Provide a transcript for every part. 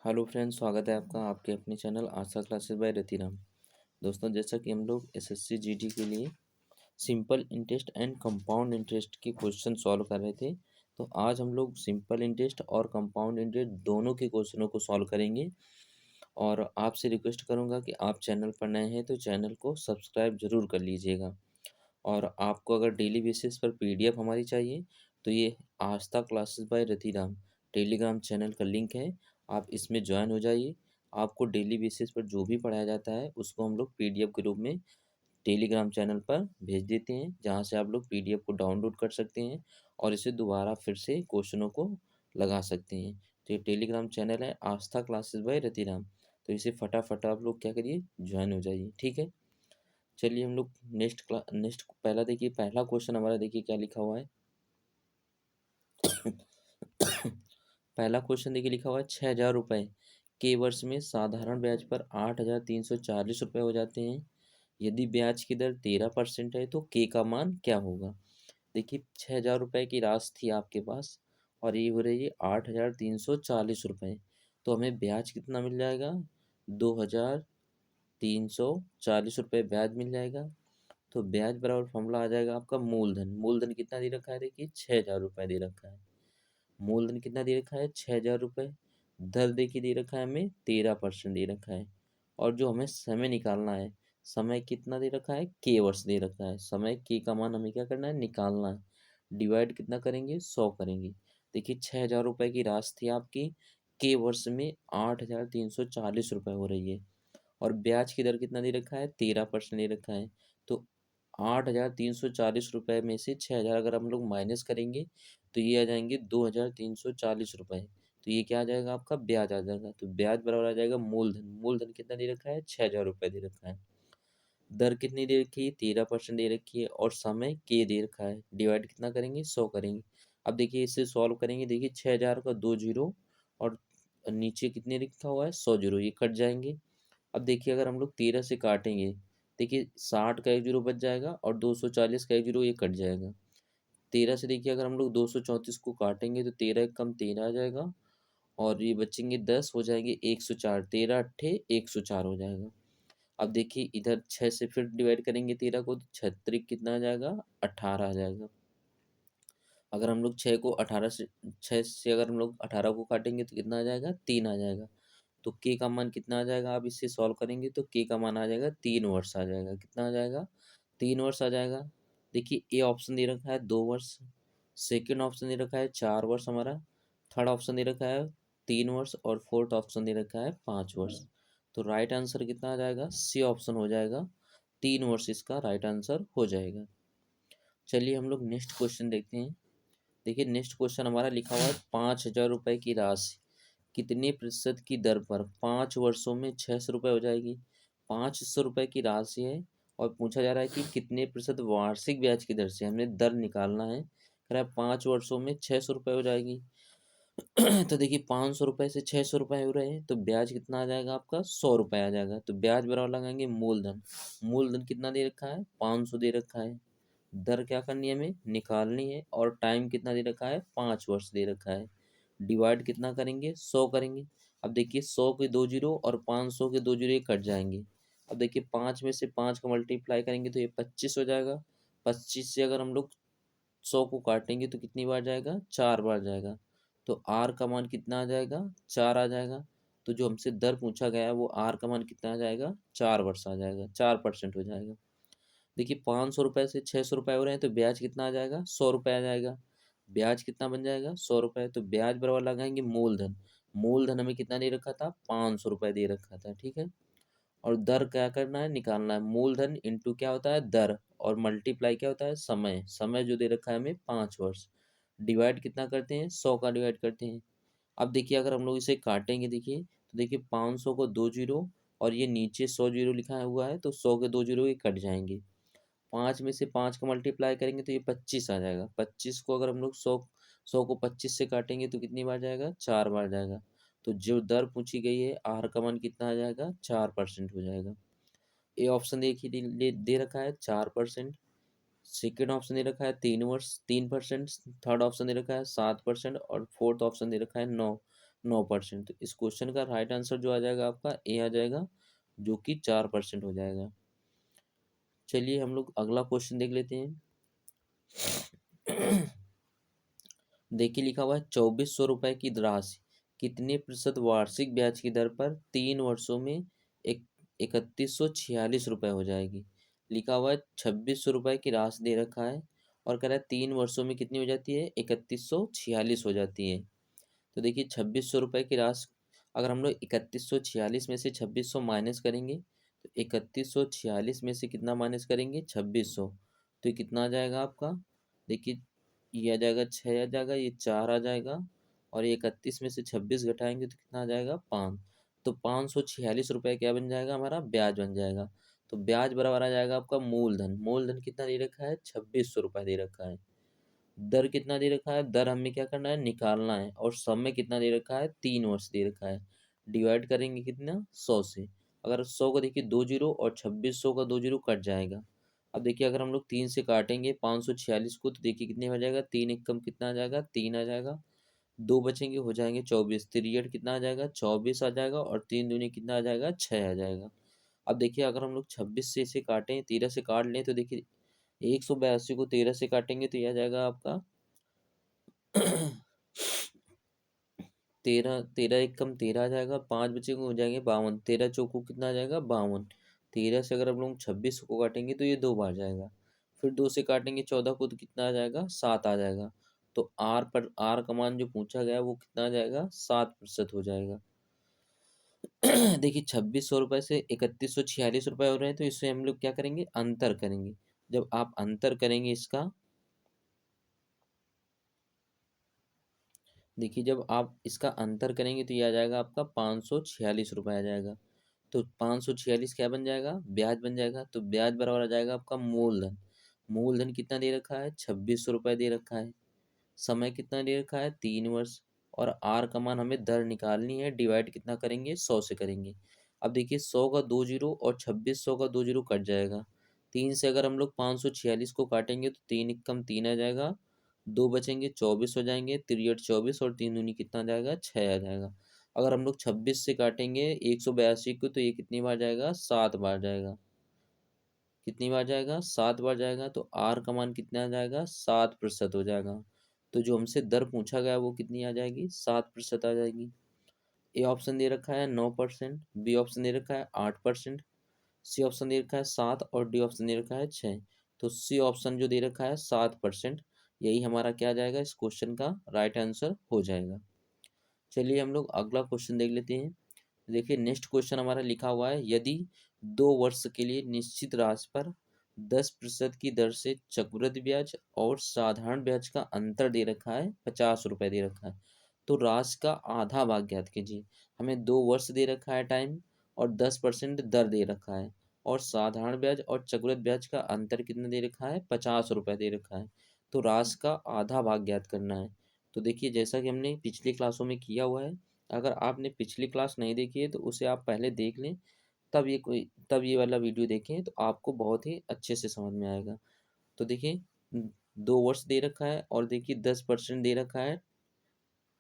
Hello friends, स्वागत है आपका आपके अपने channel Asha classes by Ratiram. दोस्तों, जैसा कि हम लोग एसएससी जीडी के लिए simple interest and compound interest के क्वेश्चन सॉल्व कर रहे थे, तो आज हम लोग सिंपल इंटरेस्ट और कंपाउंड इंटरेस्ट दोनों के क्वेश्चनों को सॉल्व करेंगे। और आपसे रिक्वेस्ट करूंगा कि आप चैनल पर नए हैं तो चैनल को सब्सक्राइब जरूर कर लीजिएगा। और आपको अगर डेली बेसिस पर पीडीएफ हमारी चाहिए तो ये Aastha classes by Ratiram Telegram channel का लिंक है। आप इसमें ज्वाइन हो जाइए। आपको डेली बेसिस पर जो भी पढ़ाया जाता है उसको हम लोग पीडीएफ के रूप में टेलीग्राम चैनल पर भेज देते हैं, जहाँ से आप लोग पीडीएफ को डाउनलोड कर सकते हैं और इसे दोबारा फिर से क्वेश्चनों को लगा सकते हैं। तो ये टेलीग्राम चैनल है आस्था क्लासेस बाय रतिराम, तो इसे फटाफट आप लोग क्या करिए, ज्वाइन हो जाइए। ठीक है, चलिए हम लोग नेक्स्ट पहला देखिए, पहला क्वेश्चन हमारा देखिए क्या लिखा हुआ है। पहला क्वेश्चन देखिए लिखा हुआ है 6,000 रुपये के वर्ष में साधारण ब्याज पर 8,340 रुपये हो जाते हैं। यदि ब्याज की दर 13% है तो के का मान क्या होगा। देखिए, 6,000 रुपये की राशि थी आपके पास और ये हो रही है 8,340 रुपये। तो हमें ब्याज कितना मिल जाएगा, 2,340 रुपये ब्याज मिल जाएगा। तो ब्याज बराबर फॉर्मूला आ जाएगा आपका मूलधन। मूलधन कितना दे रखा है, देखिए 6,000 रुपये दे रखा है। मूलधन कितना दे रखा है, 6,000 रुपये। दर देखिए दे रखा है हमें 13% दे रखा है। और जो हमें समय निकालना है, समय कितना दे रखा है, के वर्ष दे रखा है। समय के का मान हमें क्या करना है, निकालना है। डिवाइड कितना करेंगे, 100 करेंगे। देखिए 6,000 रुपये की राशि थी आपकी, के वर्ष में 8,340 रुपये हो रही है। और ब्याज की दर कितना दे रखा है, 13% दे रखा है। तो 8,340 रुपये में से 6,000 अगर हम लोग माइनस करेंगे तो ये आ जाएंगे 2,340 रुपये। तो ये क्या आ जाएगा, आपका ब्याज आ जाएगा। तो ब्याज बराबर आ जाएगा मूलधन। मूलधन कितना दे रखा है, 6,000 रुपये दे रखा है। दर कितनी दे रखी है, 13% दे रखी है। और समय के दे रखा है। डिवाइड कितना करेंगे, 100 करेंगे। अब देखिए इसे सॉल्व करेंगे। देखिए 6,000 का 2 जीरो और नीचे कितने लिखा हुआ है, 100 जीरो, ये कट जाएंगे। अब देखिए अगर हम लोग 13 से काटेंगे, देखिए 60 का एक जीरो बच जाएगा और 240 का एक जीरो ये कट जाएगा। 13 से देखिए अगर हम लोग 234 को काटेंगे तो 13 एक कम 13 आ जाएगा और ये बचेंगे 10, हो जाएंगे 104। 13 अट्ठे 104 हो जाएगा। अब देखिए इधर 6 से फिर डिवाइड करेंगे 13 को, तो 36 कितना आ जाएगा, 18 आ जाएगा। अगर हम लोग 6 से अगर हम लोग 18 को काटेंगे तो कितना आ जाएगा, 3 आ जाएगा। तो के का मान कितना आ जाएगा, आप इससे सॉल्व करेंगे तो के का मान आ जाएगा 3 वर्ष आ जाएगा। कितना आ जाएगा, 3 वर्ष आ जाएगा। देखिए ए ऑप्शन दे रखा है 2 वर्ष, सेकेंड ऑप्शन दे रखा है 4 वर्ष हमारा, थर्ड ऑप्शन दे रखा है 3 वर्ष और फोर्थ ऑप्शन दे रखा है 5 वर्ष। तो राइट आंसर कितना आ जाएगा, सी ऑप्शन हो जाएगा, 3 वर्ष इसका राइट आंसर हो जाएगा। चलिए हम लोग नेक्स्ट क्वेश्चन देखते हैं। देखिए नेक्स्ट क्वेश्चन हमारा लिखा हुआ है 5,000 रुपये की राशि कितने प्रतिशत की दर पर 5 वर्षों में 600 रुपये हो जाएगी। 500 रुपये की राशि है और पूछा जा रहा है कि कितने प्रतिशत वार्षिक ब्याज की दर से हमने दर निकालना है। कह रहा है 5 वर्षों में 600 रुपये हो जाएगी। तो देखिए 500 रुपये से 600 रुपये हो रहे हैं तो ब्याज कितना आ जाएगा आपका, 100 रुपये आ जाएगा। तो ब्याज बराबर लगाएंगे मूलधन। मूलधन कितना दे रखा है, 500 दे रखा है। दर क्या करनी है, हमें निकालनी है। और टाइम कितना दे रखा है, 5 वर्ष दे रखा है। डिवाइड कितना करेंगे, 100 करेंगे। अब देखिए 100 के 2 जीरो और 500 के 2 जीरो ये कट जाएंगे। अब देखिए 5 में से 5 का मल्टीप्लाई करेंगे तो ये 25 हो जाएगा। 25 से अगर हम लोग 100 को काटेंगे तो कितनी बार जाएगा, 4 बार जाएगा। तो आर का मान कितना आ जाएगा, 4 आ जाएगा। तो जो हमसे दर पूछा गया है वो आर का मान कितना आ जाएगा, 4 वर्ष आ जाएगा, 4% हो जाएगा। देखिए 500 रुपये से 600 रुपये हो रहे हैं तो ब्याज कितना आ जाएगा, 100 रुपये आ जाएगा। ब्याज कितना बन जाएगा, 100 रुपये। तो ब्याज बराबर लगाएंगे मूलधन। मूलधन हमें कितना दे रखा था, 500 रुपये दे रखा था, ठीक है। और दर क्या करना है, निकालना है। मूलधन इंटू क्या होता है, दर, और मल्टीप्लाई क्या होता है, समय। समय जो दे रखा है हमें 5 वर्ष। डिवाइड कितना करते हैं, 100 का डिवाइड करते हैं। अब देखिए अगर हम लोग इसे काटेंगे, देखिए तो देखिए 500 को 2 जीरो और ये नीचे 100 जीरो लिखा हुआ है तो 100 के 2 जीरो ये कट जाएंगे। 5 में से 5 का मल्टीप्लाई करेंगे तो ये 25 आ जाएगा। 25 को अगर हम लोग 100 को 25 से काटेंगे तो कितनी बार जाएगा, 4 बार जाएगा। तो जो दर पूछी गई है आर का मान कितना आ जाएगा, 4% हो जाएगा। ए ऑप्शन देखिए दे रखा है 4%। सेकेंड ऑप्शन दे रखा है 3 वर्ष 3%। थर्ड ऑप्शन दे रखा है 7% और फोर्थ ऑप्शन दे रखा है 9। 9%। तो इस क्वेश्चन का राइट आंसर जो आ जाएगा आपका ए आ जाएगा, जो कि 4% हो जाएगा। चलिए हम लोग अगला क्वेश्चन देख लेते हैं। देखिए लिखा हुआ है 2400 रुपये की राशि कितने प्रतिशत वार्षिक ब्याज की दर पर 3 वर्षों में एक 3146 रुपये हो जाएगी। लिखा हुआ है 2600 रुपये की राशि दे रखा है और कह रहा है 3 वर्षों में कितनी हो जाती है, 3146 हो जाती है। तो देखिए 2600 रुपये की राशि, अगर हम लोग 3146 में से 2600 माइनस करेंगे तो 3146 में से कितना माइनस करेंगे, 2600। तो ये कितना आ जाएगा आपका, देखिए ये आ जाएगा 6 आ जाएगा, ये 4 आ जाएगा, और ये 31 में से 26 घटाएंगे तो कितना आ जाएगा, 5। तो 546 रुपये क्या बन जाएगा, हमारा ब्याज बन जाएगा। तो ब्याज बराबर आ जाएगा आपका मूलधन। मूलधन कितना दे रखा है, 2600 रुपये दे रखा है। दर कितना दे रखा है, दर हमें क्या करना है, निकालना है। और समय कितना दे रखा है, 3 वर्ष दे रखा है। डिवाइड करेंगे कितना, 100 से। अगर 100 का देखिए 2 जीरो और 2600 का 2 जीरो कट जाएगा। अब देखिए अगर हम लोग 3 से काटेंगे 546 को, तो देखिए कितने हो जाएगा, 3 एक कम कितना आ जाएगा, 3 आ जाएगा। 2 बचेंगे, हो जाएंगे 24। तिरसठ कितना आ जाएगा, 24 आ जाएगा, और 3 दूनी कितना आ जाएगा, 6 आ जाएगा। अब देखिए अगर हम लोग 26 से इसे काटें, 13 से काट लें, तो देखिए 182 को 13 से काटेंगे तो यह आ जाएगा आपका 13, 13 एक कम 13 आ जाएगा, 5 बचे को हो जाएंगे 52। 13 चौको कितना आ जाएगा, 52। 13 से अगर हम लोग 26 को काटेंगे तो ये 2 बार जाएगा। फिर 2 से काटेंगे 14 को तो कितना आ जाएगा, 7 आ जाएगा। तो आर का मान जो पूछा गया है वो कितना आ जाएगा, 7% हो जाएगा। देखिए 2600 रुपये से 3146 रुपये हो रहे हैं, तो इससे हम लोग क्या करेंगे, अंतर करेंगे। जब आप अंतर करेंगे इसका, देखिए जब आप इसका अंतर करेंगे तो ये आ जाएगा आपका 546 रुपये आ जाएगा। तो 546 क्या बन जाएगा, ब्याज बन जाएगा। तो ब्याज बराबर आ जाएगा आपका मूलधन। मूलधन कितना दे रखा है, 2600 रुपये दे रखा है। समय कितना दे रखा है, 3 वर्ष। और आर का मान हमें दर निकालनी है, डिवाइड कितना करेंगे, 100 से करेंगे। अब देखिए 100 का 2 जीरो और 2600 का 2 जीरो कट जाएगा। 3 से अगर हम लोग 546 को काटेंगे तो 3 एक कम 3 आ जाएगा, 2 बचेंगे 24 हो जाएंगे, तिरसठ 24, और 3 दूनी कितना आ जाएगा, 6 आ जाएगा। अगर हम लोग 26 से काटेंगे 182 को तो ये कितनी बार जाएगा, 7 बार जाएगा। कितनी बार जाएगा, 7 बार जाएगा। तो आर का मान कितना आ जाएगा, 7% हो जाएगा। तो जो हमसे दर पूछा गया वो कितनी आ जाएगी, 7% आ जाएगी। ए ऑप्शन दे रखा है 9%, बी ऑप्शन दे रखा है 8%, सी ऑप्शन दे रखा है 7, और डी ऑप्शन दे रखा है 6। तो सी ऑप्शन जो दे रखा है 7%, यही हमारा क्या जाएगा, इस क्वेश्चन का राइट आंसर हो जाएगा। चलिए हम लोग अगला क्वेश्चन देख लेते हैं। देखिए नेक्स्ट क्वेश्चन हमारा लिखा हुआ है, यदि 2 वर्ष के लिए निश्चित राशि पर 10% की दर से चक्रवृद्धि ब्याज और साधारण ब्याज का अंतर दे रखा है, 50 रुपये दे रखा है, तो राशि का आधा भाग ज्ञात कीजिए। हमें 2 वर्ष दे रखा है टाइम, और 10% दर दे रखा है, और साधारण ब्याज और चक्रवृद्धि ब्याज का अंतर कितना दे रखा है, 50 रुपये दे रखा है। तो राशि का आधा भाग ज्ञात करना है। तो देखिए जैसा कि हमने पिछली क्लासों में किया हुआ है, अगर आपने पिछली क्लास नहीं देखी है तो उसे आप पहले देख लें, तब ये वाला वीडियो देखें तो आपको बहुत ही अच्छे से समझ में आएगा। तो देखिए 2 वर्ष दे रखा है, और देखिए 10% दे रखा है,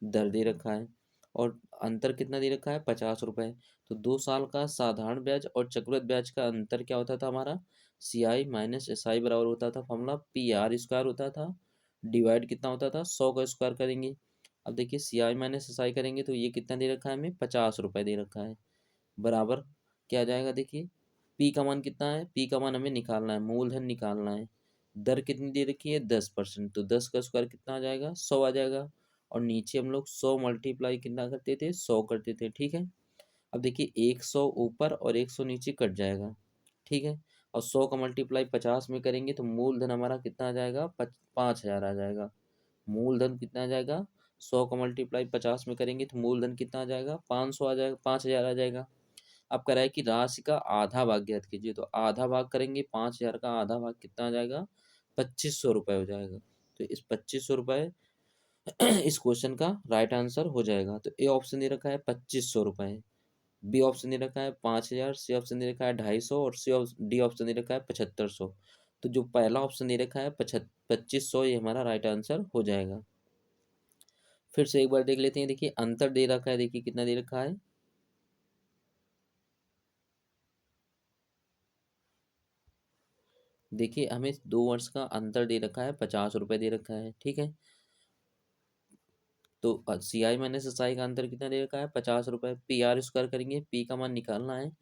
दर दे रखा है, और अंतर कितना दे रखा है, 50 रुपये। तो 2 साल का साधारण ब्याज और चक्रवृद्धि ब्याज का अंतर क्या होता था हमारा, CI - SI बराबर होता था, फॉर्मूला PR² होता था, डिवाइड कितना होता था, 100 का स्क्वायर करेंगे। अब देखिए CI - SI करेंगे तो ये कितना दे रखा है, हमें 50 रुपये दे रखा है, बराबर क्या आ जाएगा। देखिए पी का मान कितना है, पी का मान हमें निकालना है, मूलधन निकालना है। दर कितनी दे रखी है, 10%। तो 10 का स्क्वायर कितना आ जाएगा, 100 आ जाएगा। और नीचे हम लोग 100 मल्टीप्लाई कितना करते थे, 100 करते थे, ठीक है। अब देखिए 100 ऊपर और 100 नीचे कट जाएगा, ठीक है। और 100 का मल्टीप्लाई 50 में करेंगे तो मूलधन हमारा कितना आ जाएगा, 5,000 आ जाएगा। मूलधन कितना आ जाएगा, 100 का मल्टीप्लाई 50 में करेंगे तो मूलधन कितना आ जाएगा, 500 आ जाएगा, 5,000 आ जाएगा। अब कह रहा है कि राशि का आधा भाग ज्ञात कीजिए, तो आधा भाग करेंगे, 5,000 का आधा भाग कितना आ जाएगा, 2500 रुपये हो जाएगा। तो इस 2500 रुपये इस क्वेश्चन का राइट आंसर हो जाएगा। तो ए ऑप्शन दे रखा है 2500 रुपये, बी ऑप्शन दे रखा है 5,000, सी ऑप्शन दे रखा है 250, और डी ऑप्शन दे रखा है 7500। तो जो पहला ऑप्शन दे रखा है 2500, ये हमारा राइट आंसर हो जाएगा। फिर से एक बार देख लेते हैं। देखिए अंतर दे रखा है, देखिए कितना दे रखा है, देखिए हमें 2 वर्ष का अंतर दे रखा है, 50 रुपये दे रखा है, ठीक है। तो सी आई माइनस एस आई का अंतर कितना दे रखा है, 50 रुपये। पी आर स्क्वायर करेंगे, पी का मान निकालना है,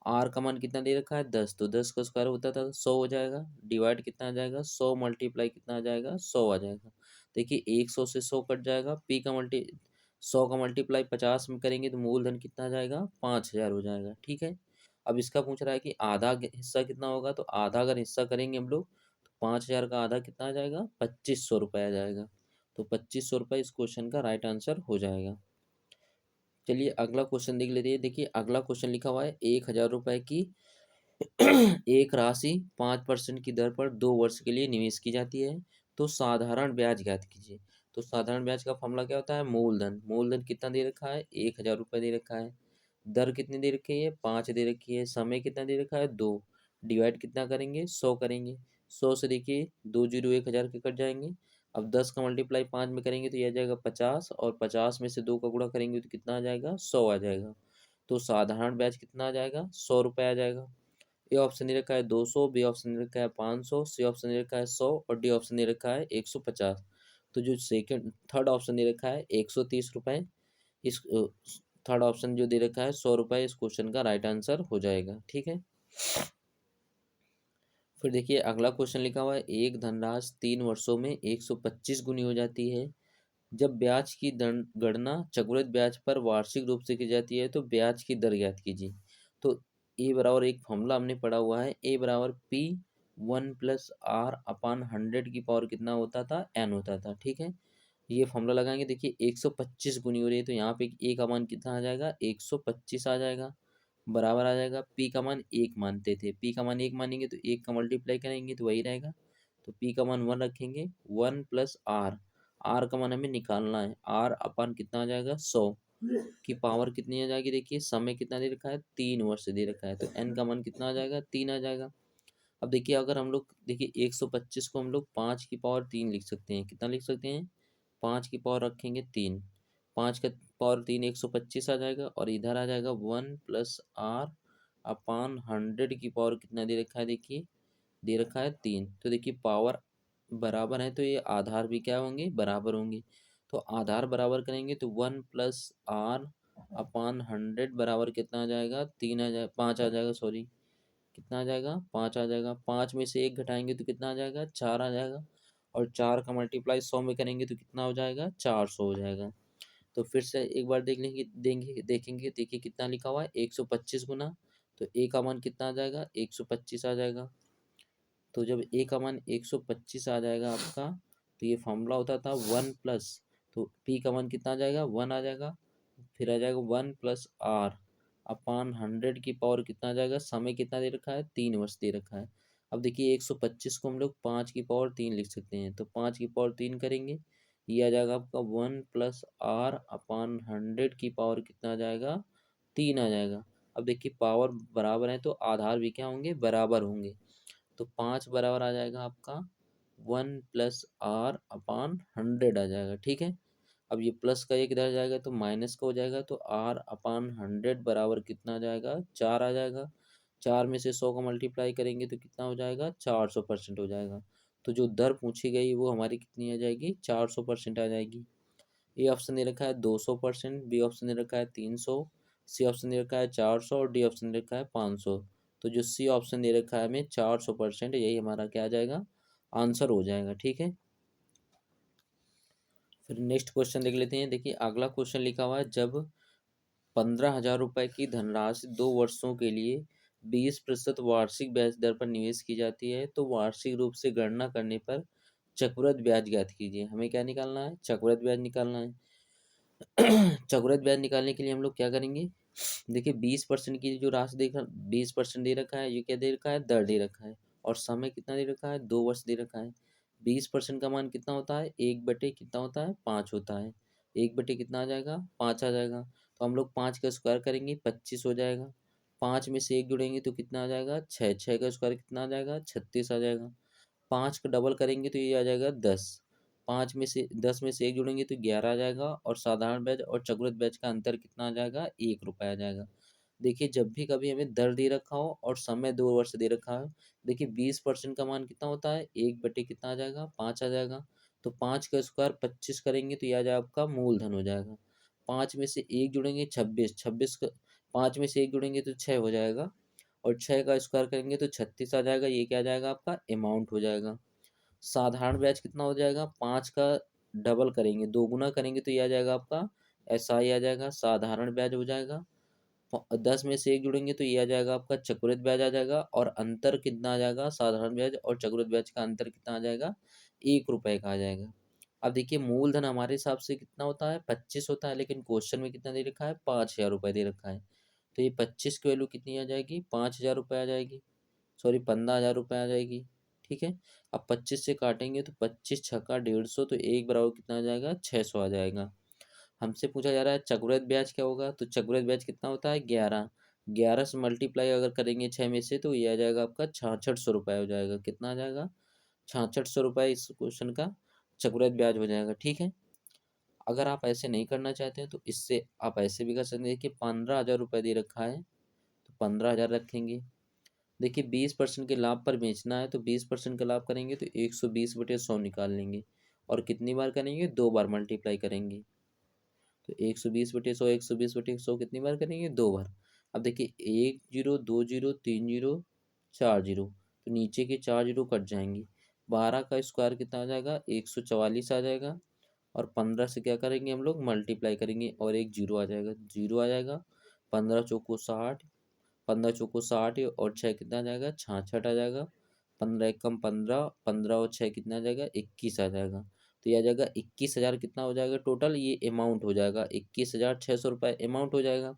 आर का मान कितना दे रखा है 10, तो 10 का स्क्वायर होता था 100 हो जाएगा, डिवाइड कितना आ जाएगा 100 मल्टीप्लाई कितना आ जाएगा 100 आ जाएगा। देखिए 100 से 100 कट जाएगा, पी का मल्टी 100 का मल्टीप्लाई 50 में करेंगे तो मूलधन कितना आ जाएगा 5,000 हो जाएगा, ठीक है। अब इसका पूछ रहा है कि आधा हिस्सा कितना होगा, तो आधा अगर हिस्सा करेंगे हम लोग तो 5,000 का आधा कितना आ जाएगा 2,500 रुपये आ जाएगा। तो 2,500 रुपये इस क्वेश्चन का राइट आंसर हो जाएगा। चलिए अगला क्वेश्चन देख लेते हैं। देखिए अगला क्वेश्चन लिखा हुआ है 1,000 रुपये की एक राशि 5% की दर पर 2 वर्ष के लिए निवेश की जाती है, तो साधारण ब्याज ज्ञात कीजिए। तो साधारण ब्याज का फॉर्मूला क्या होता है, मूलधन। मूलधन कितना दे रखा है 1,000 रुपये दे रखा है, दर कितनी दे रखी है 5 दे रखी है, समय कितना दे रखा है 2, डिवाइड कितना करेंगे 100 करेंगे, 100 से देखिए 2 जीरो 1,000 के कट जाएंगे। अब 10 का मल्टीप्लाई 5 में करेंगे तो यह आ जाएगा 50, और 50 में से 2 का गुणा करेंगे तो कितना आ जाएगा 100 आ जाएगा। तो साधारण ब्याज कितना आ जाएगा 100 रुपये आ जाएगा। ए ऑप्शन दे रखा है 200, बी ऑप्शन दे रखा है 500, सी ऑप्शन दे रखा है 100 और डी ऑप्शन दे रखा है 150। तो जो सेकंड थर्ड ऑप्शन दे रखा है 130 रुपये, इस थर्ड ऑप्शन जो दे रखा है 100 रुपये, इस क्वेश्चन का राइट आंसर हो जाएगा, ठीक है। फिर देखिए अगला क्वेश्चन लिखा हुआ है एक धनराशि 3 वर्षों में 125 गुनी हो जाती है, जब ब्याज की गणना चक्रवृद्धि ब्याज पर वार्षिक रूप से की जाती है तो ब्याज की दर ज्ञात कीजिए। तो ए बराबर एक फॉर्मूला हमने पढ़ा हुआ है, ए बराबर पी 1+r/100 की पावर कितना होता था एन होता था, ठीक है। ये फॉर्मूला लगाएंगे, देखिए 125 गुनी हो रही है तो यहाँ पे ए का मान कितना आ जाएगा 125 आ जाएगा, बराबर आ जाएगा पी का मान 1 मानते थे, पी का मान 1 मानेंगे तो 1 का मल्टीप्लाई करेंगे तो वही रहेगा, तो पी का मान 1 रखेंगे, 1+r, आर का मान हमें निकालना है, आर अपन कितना आ जाएगा 100 की पावर कितनी आ जाएगी, देखिए समय कितना दे रखा है 3 वर्ष दे रखा है, तो एन का मान कितना आ जाएगा 3 आ जाएगा। अब देखिए अगर हम लोग देखिए 125 को हम लोग 5 की पावर 3 लिख सकते हैं, कितना लिख सकते हैं 5 की पावर रखेंगे 3, 5 का पावर 3 125 आ जाएगा, और इधर आ जाएगा 1+r/100 की पावर कितना दे रखा है, देखिए दे रखा है 3, तो देखिए पावर बराबर है तो ये आधार भी क्या होंगे बराबर होंगे, तो आधार बराबर करेंगे तो 1+r/100 बराबर कितना आ जाएगा 3 आ जाएगा 5 आ जाएगा, सॉरी कितना आ जाएगा 5 आ जाएगा, 5 में से 1 घटाएंगे तो कितना आ जाएगा 4 आ जाएगा, और 4 का मल्टीप्लाई 100 में करेंगे तो कितना हो जाएगा 400 हो जाएगा। तो फिर से एक बार देखेंगे देखिए कितना लिखा हुआ है 125 गुना, तो ए का मान कितना आ जाएगा 125 आ जाएगा। तो जब ए का मान 125 आ जाएगा आपका, तो ये फॉर्मूला होता था 1+, तो पी का मान कितना आ जाएगा 1 आ जाएगा, फिर आ जाएगा 1+r/100 की पावर कितना आ जाएगा, समय कितना दे रखा है 3 वर्ष दे रखा है। अब देखिए 125 को हम लोग 5 की पावर 3 लिख सकते हैं, तो 5 की पावर 3 करेंगे, ये आ जाएगा आपका 1+r/100 की पावर कितना आ जाएगा 3 आ जाएगा। अब देखिए पावर बराबर है तो आधार भी क्या होंगे बराबर होंगे, तो 5 बराबर आ जाएगा आपका 1+r/100 आ जाएगा, ठीक है। अब ये प्लस का एक इधर जाएगा तो माइनस का हो जाएगा, तो r/100 बराबर कितना आ जाएगा 4 आ जाएगा, 4 में से 100 का मल्टीप्लाई करेंगे तो कितना हो जाएगा 400% हो जाएगा। तो जो दर पूछी गई वो हमारी कितनी आ जाएगी 400% आ जाएगी। ए ऑप्शन दे रखा है 200%, बी ऑप्शन दे रखा है 300, सी ऑप्शन दे रखा है 400 और डी ऑप्शन दे रखा है 500। तो जो सी ऑप्शन दे रखा है हमें 400%, यही हमारा क्या आ जाएगा आंसर हो जाएगा, ठीक है। फिर नेक्स्ट क्वेश्चन देख लेते हैं। देखिए अगला क्वेश्चन लिखा हुआ है जब 15,000 रुपये की धनराशि 2 वर्षों के लिए 20% वार्षिक ब्याज दर पर निवेश की जाती है, तो वार्षिक रूप से गणना करने पर चक्रवृद्धि ब्याज ज्ञात कीजिए। हमें क्या निकालना है चक्रवृद्धि ब्याज निकालना है। चक्रवृद्धि ब्याज निकालने के लिए हम लोग क्या करेंगे, देखिए 20% की जो राशि देखा 20% दे रखा है, ये क्या दे रखा है दर दे रखा है, और समय कितना दे रखा है 2 वर्ष दे रखा है। 20% का मान कितना होता है 1/, कितना होता है 5 होता है, 1/, कितना आ जाएगा 5 आ जाएगा, तो हम लोग 5 का स्क्वायर करेंगे 25 हो जाएगा, 5 में से 1 जुड़ेंगे तो कितना आ जाएगा 6, 6 का स्क्वायर कितना आ जाएगा 36 आ जाएगा, 5 का डबल करेंगे तो ये आ जाएगा 10, 5 में से 10 में से 1 जोड़ेंगे तो 11 आ जाएगा और साधारण ब्याज और चक्रवृद्धि ब्याज का अंतर कितना आ जाएगा, 1 रुपये आ जाएगा। देखिए जब भी कभी हमें दर दे रखा हो और समय 2 वर्ष दे रखा हो, देखिए 20% का मान कितना होता है, 1 बटे कितना आ जाएगा, 5 आ जाएगा। तो 5 का स्क्वायर 25 करेंगे तो ये आ जाएगा आपका मूलधन हो जाएगा। 5 में से 1 जोड़ेंगे 26, 26 का 5 में से 1 जोड़ेंगे तो 6 हो जाएगा और 6 का स्क्वायर करेंगे तो 36 आ जाएगा। ये क्या आ जाएगा आपका अमाउंट हो जाएगा। साधारण ब्याज कितना हो जाएगा, 5 का डबल करेंगे, दोगुना करेंगे तो ये आ जाएगा आपका एसआई आ जाएगा, साधारण ब्याज हो जाएगा। 10 में से 1 जोड़ेंगे तो ये आ जाएगा आपका चक्रवृद्धि ब्याज आ जाएगा और अंतर कितना आ जाएगा, साधारण ब्याज और चक्रवृद्धि ब्याज का अंतर कितना आ जाएगा, 1 रुपये का आ जाएगा। अब देखिए मूलधन हमारे हिसाब से कितना होता है, 25 होता है, लेकिन क्वेश्चन में कितना दे रखा है, 5,000 रुपये दे रखा है। तो ये 25 की वैल्यू कितनी आ जाएगी, 5,000 रुपये आ जाएगी, सॉरी 15,000 रुपये आ जाएगी। ठीक है। अब 25 से काटेंगे तो 25 छक्का 150, तो एक बराबर कितना आ जाएगा, 600 आ जाएगा। हमसे पूछा जा रहा है चक्रवृद्धि ब्याज क्या होगा, तो चक्रवृद्धि ब्याज कितना होता है, 11। 11 से मल्टीप्लाई अगर करेंगे 6 में से तो ये आ जाएगा आपका 6600 रुपये हो जाएगा। कितना आ जाएगा, 6600 रुपये इस क्वेश्चन का चक्रवृद्धि ब्याज हो जाएगा। ठीक है। अगर आप ऐसे नहीं करना चाहते हैं तो इससे आप ऐसे भी कर सकते हैं कि 15,000 रुपये दे रखा है तो 15,000 रखेंगे। देखिए 20% के लाभ पर बेचना है तो 20% का लाभ करेंगे तो 120/100 निकाल लेंगे और कितनी बार करेंगे, 2 बार मल्टीप्लाई करेंगे। तो 120/100, 120/100 कितनी बार करेंगे, 2 बार। अब देखिए 1 जीरो 2 जीरो 3 जीरो 4 जीरो, तो नीचे के 4 जीरो कट जाएंगे। 12 का स्क्वायर कितना आ जाएगा, 144 आ जाएगा और 15 से क्या करेंगे हम लोग, मल्टीप्लाई करेंगे और एक जीरो आ जाएगा, जीरो आ जाएगा। 15 चौको 60, 15 चौको 60 और 6 कितना आ जाएगा, 66 आ जाएगा। 15 एकम 15, 15 और 6 कितना आ जाएगा, 21 आ जाएगा। तो ये आ जाएगा 21,000 कितना हो जाएगा टोटल, ये अमाउंट हो जाएगा 21,600 रुपये अमाउंट हो जाएगा।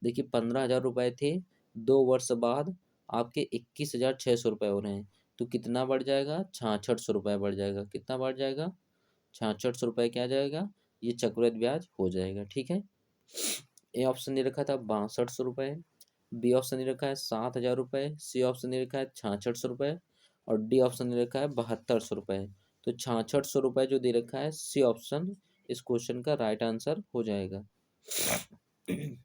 देखिए 15,000 रुपये थे, 2 वर्ष बाद आपके 21,600 रुपये हो रहे हैं, तो कितना बढ़ जाएगा, 6600 रुपये बढ़ जाएगा। कितना बढ़ जाएगा, 6600 रुपये क्या आ जाएगा, ये चक्रवृद्धि ब्याज हो जाएगा। ठीक है। ए ऑप्शन दे रखा था 6200 रुपये, बी ऑप्शन दे रखा है 7,000 रुपये, सी ऑप्शन दे रखा है 6600 रुपये और डी ऑप्शन दे रखा है 7200 रुपये। तो 6600 रुपये जो दे रखा है, सी ऑप्शन इस क्वेश्चन का राइट आंसर हो जाएगा। फिर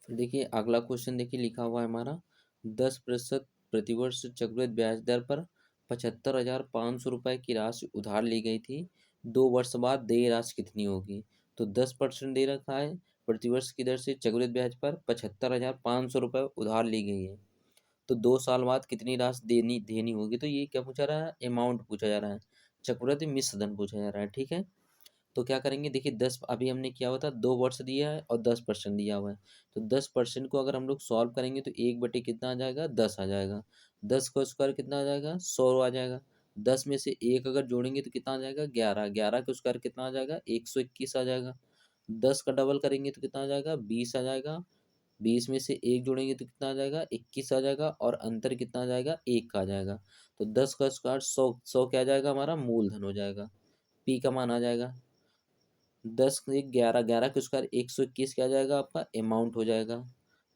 देखिए अगला क्वेश्चन, देखिए लिखा हुआ है हमारा 10% प्रतिवर्ष चक्रवृद्धि ब्याज दर पर 75,500 रुपये की राशि उधार ली गई थी, 2 वर्ष बाद देय राशि कितनी होगी। तो 10% दे रखा है, प्रतिवर्ष की दर से चक्रवृद्धि ब्याज पर 75,500 रुपये उधार ली गई है, तो 2 साल बाद कितनी राशि देनी देनी होगी। तो ये क्या पूछा रहा है, अमाउंट पूछा जा रहा है, चक्रवृद्धि मिश्रधन पूछा जा रहा है। ठीक है। तो क्या करेंगे, देखिए 10 अभी हमने किया हुआ था, 2 वर्ष दिया है और 10% दिया हुआ है। तो 10% को अगर हम लोग सॉल्व करेंगे तो 1 बटे कितना आ जाएगा, 10 आ जाएगा। 10 का स्क्वायर कितना आ जाएगा, 100 आ जाएगा। 10 में से 1 अगर जोड़ेंगे तो कितना आ जाएगा, 11। 11 का स्क्वायर कितना आ जाएगा, 121 आ जाएगा। 10 का डबल करेंगे तो कितना आ जाएगा, 20 आ जाएगा। 20 में से 1 जोड़ेंगे तो कितना आ जाएगा, 21 आ जाएगा और अंतर कितना आ जाएगा, 1 का आ जाएगा। तो 10 का स्क्वायर 100, 100 क्या आ जाएगा हमारा, मूलधन हो जाएगा। पी का मान आ जाएगा 10 एक 11, 11 का स्क्वायर 121 क्या आ जाएगा आपका, अमाउंट हो जाएगा।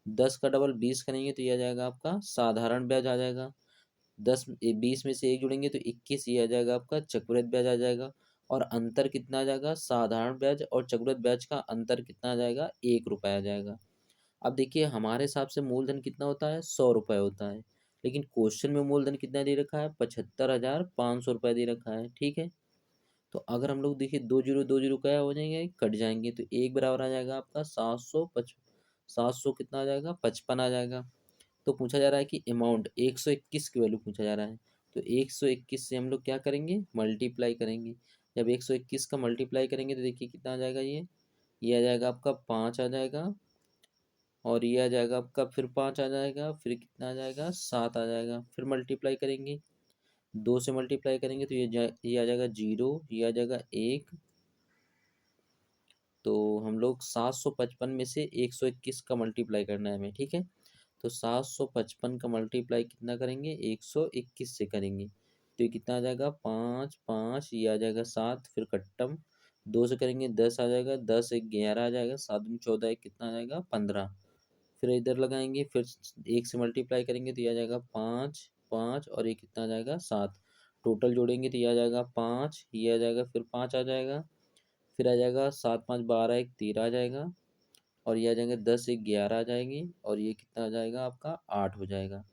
10 का डबल 20 करेंगे तो ये आ जाएगा आपका साधारण ब्याज आ जाएगा। 20 में से 1 जोड़ेंगे तो 21, ये आ जाएगा आपका चक्रवृद्धि ब्याज आ जाएगा। और अंतर कितना आ जाएगा, साधारण ब्याज और चक्रवृद्धि ब्याज का अंतर कितना आ जाएगा, 1 रुपये आ जाएगा। अब देखिए हमारे हिसाब से मूलधन कितना होता है, 100 रुपये होता है, लेकिन क्वेश्चन में मूलधन कितना दे रखा है, 75,500 रुपये दे रखा है। ठीक है। तो अगर हम लोग देखिए दो जीरो क्या हो जाएंगे, कट जाएंगे, तो एक बराबर आ जाएगा आपका 700 कितना आ जाएगा, 55 आ जाएगा। तो पूछा जा रहा है कि अमाउंट 121 की वैल्यू पूछा जा रहा है, तो 121 से हम लोग क्या करेंगे, मल्टीप्लाई करेंगे। जब 121 का मल्टीप्लाई करेंगे तो देखिए कितना आ जाएगा, ये आ जाएगा आपका 5 आ जाएगा और ये आ जाएगा आपका फिर 5 आ जाएगा, फिर कितना आ जाएगा, 7 आ जाएगा। फिर मल्टीप्लाई करेंगे, 2 से मल्टीप्लाई करेंगे तो ये आ जाएगा 0, ये आ जाएगा 1। तो हम लोग 755 में से 121 का मल्टीप्लाई करना है हमें। ठीक है। तो 755 का मल्टीप्लाई कितना करेंगे, 121 से करेंगे, तो ये कितना आ जाएगा, 5 5, ये आ जाएगा 7, फिर कट्टम 2 से करेंगे 10 आ जाएगा, 10 एक 11 आ जाएगा, 7 दूनी 14, एक कितना आ जाएगा, 15। फिर इधर लगाएंगे, फिर 1 से मल्टीप्लाई करेंगे तो ये आ जाएगा 5 5 और ये कितना आ जाएगा, 7। टोटल जोड़ेंगे तो ये आ जाएगा 5, ये आ जाएगा, फिर 5 आ जाएगा, फिर आ जाएगा 7 5 12 1 13 आ जाएगा, और ये आ जाएंगे 10 1 11 आ जाएगी, और ये कितना आ जाएगा आपका 8 हो जाएगा।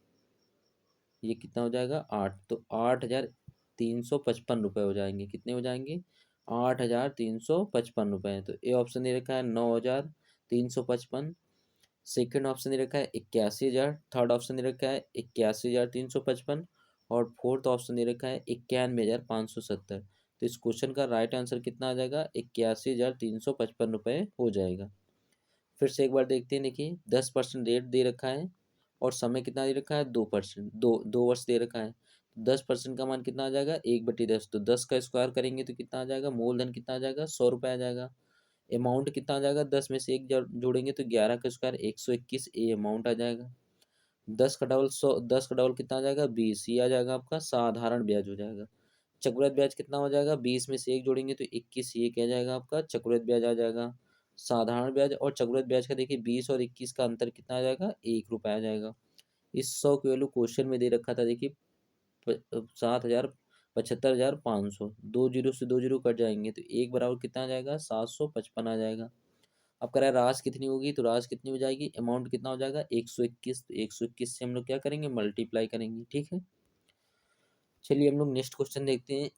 ये कितना हो जाएगा 8, तो 8,355 रुपये हो जाएंगे। कितने हो जाएंगे? 8,355 रुपये। तो ए ऑप्शन दे रखा है 9,355, सेकंड ऑप्शन दे रखा है 81,000, थर्ड ऑप्शन दे रखा है 81,355, और फोर्थ ऑप्शन दे रखा है 91,570। तो इस क्वेश्चन का राइट आंसर कितना आ जाएगा? 81,355 रुपये हो जाएगा। फिर से एक बार देखते हैं। देखिए 10% रेट दे रखा है, और समय कितना दे रखा है? 2%, दो वर्ष दे रखा है। 10% का मान कितना आ जाएगा? 1/10। तो 10 का स्क्वायर करेंगे तो कितना आ जाएगा? मूलधन कितना आ जाएगा? 100 रुपये आ जाएगा। अमाउंट कितना आ जाएगा? 10 में से एक जोड़ेंगे तो 11 का स्क्वायर 121, ये अमाउंट आ जाएगा। 10 का डबल 100, 10 का डबल कितना आ जाएगा? 20, ये आ जाएगा आपका साधारण ब्याज हो जाएगा। चक्रवृद्धि ब्याज कितना हो जाएगा? 20 में से एक जोड़ेंगे तो 21, ये क्या जाएगा आपका? चक्रवृद्धि ब्याज आ जाएगा। साधारण ब्याज और चक्रवृद्धि ब्याज का देखिए 20 और 21 का अंतर कितना आ जाएगा? 1 रुपया आ जाएगा। इस 100 की वैल्यू क्वेश्चन में दे रखा था। देखिए 7,75,500, 2 जीरो से 2 जीरो कट जाएंगे तो एक बराबर कितना आ जाएगा? 755 आ जाएगा। अब कह रहा है राशि कितनी होगी, तो राशि कितनी हो जाएगी? अमाउंट कितना हो जाएगा? 121। तो 121 से हम लोग क्या करेंगे? मल्टीप्लाई करेंगे। ठीक है, चलिए हम लोग नेक्स्ट क्वेश्चन देखते हैं।